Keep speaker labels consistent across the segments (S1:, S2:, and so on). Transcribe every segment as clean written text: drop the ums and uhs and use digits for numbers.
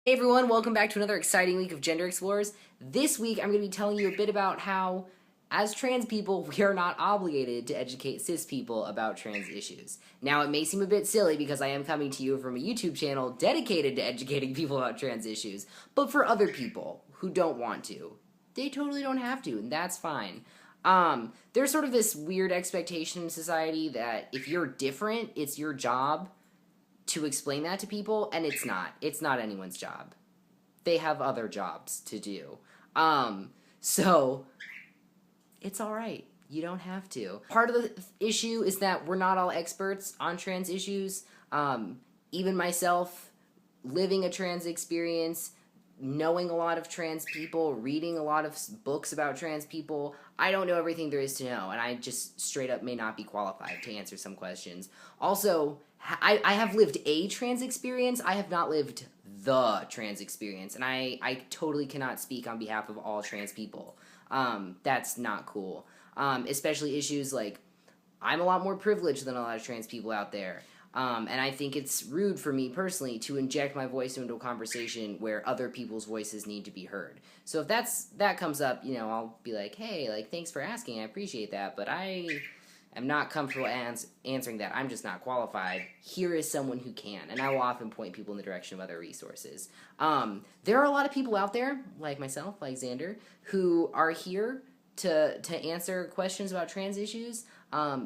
S1: Hey everyone, welcome back to another exciting week of Gender Explorers. This week I'm going to be telling you a bit about how, as trans people, we are not obligated to educate cis people about trans issues. Now, it may seem a bit silly because I am coming to you from a YouTube channel dedicated to educating people about trans issues, but for other people who don't want to, they totally don't have to, and that's fine. There's sort of this weird expectation in society that if you're different, it's your job to explain that to people, and it's not. It's not anyone's job. They have other jobs to do. So it's all right. You don't have to. Part of the issue is that we're not all experts on trans issues. Even myself, living a trans experience, knowing a lot of trans people, reading a lot of books about trans people, I don't know everything there is to know, and I just straight up may not be qualified to answer some questions. Also, I have lived a trans experience. I have not lived the trans experience, and I totally cannot speak on behalf of all trans people. That's not cool. Especially issues like, I'm a lot more privileged than a lot of trans people out there. And I think it's rude for me personally to inject my voice into a conversation where other people's voices need to be heard. So if that comes up, I'll be like, hey, thanks for asking, I appreciate that, but I am not comfortable answering that. I'm just not qualified. Here is someone who can, and I will often point people in the direction of other resources. There are a lot of people out there, like myself, like Xander, who are here to answer questions about trans issues.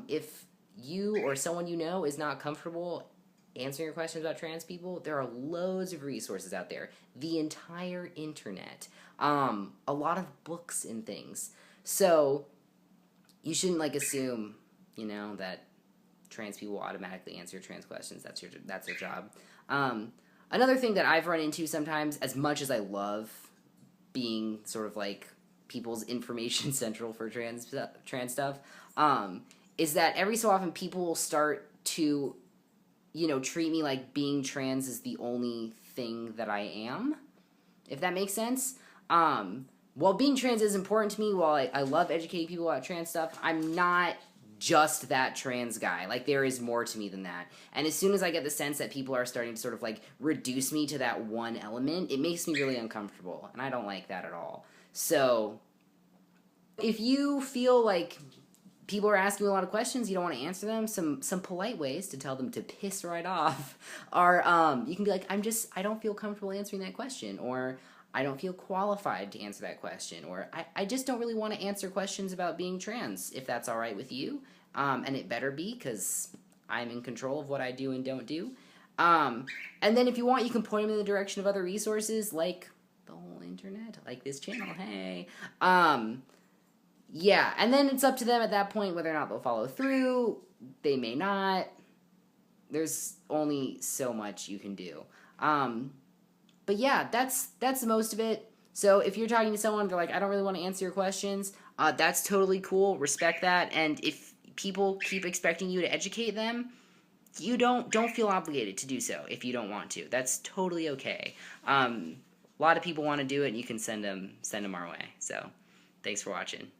S1: If you or someone you know is not comfortable answering your questions about trans people, there are loads of resources out there. The entire internet. A lot of books and things. So you shouldn't assume, that trans people automatically answer trans questions. That's their job. Another thing that I've run into sometimes, as much as I love being sort of people's information central for trans stuff, is that every so often people will start to, treat me like being trans is the only thing that I am, if that makes sense. While being trans is important to me, while I love educating people about trans stuff, I'm not just that trans guy. There is more to me than that. And as soon as I get the sense that people are starting to sort of reduce me to that one element, it makes me really uncomfortable, and I don't like that at all. So if you feel like people are asking you a lot of questions, you don't want to answer them, some polite ways to tell them to piss right off are, you can be like, I don't feel comfortable answering that question, or I don't feel qualified to answer that question, or I just don't really want to answer questions about being trans, if that's all right with you. And it better be, because I'm in control of what I do and don't do. And then if you want, you can point them in the direction of other resources, like the whole internet, like this channel, hey. Yeah, and then it's up to them at that point whether or not they'll follow through. They may not. There's only so much you can do. But yeah, that's the most of it. So if you're talking to someone, they're like, I don't really want to answer your questions, that's totally cool. Respect that. And if people keep expecting you to educate them, you don't feel obligated to do so if you don't want to. That's totally okay. A lot of people want to do it, and you can send them our way. So thanks for watching.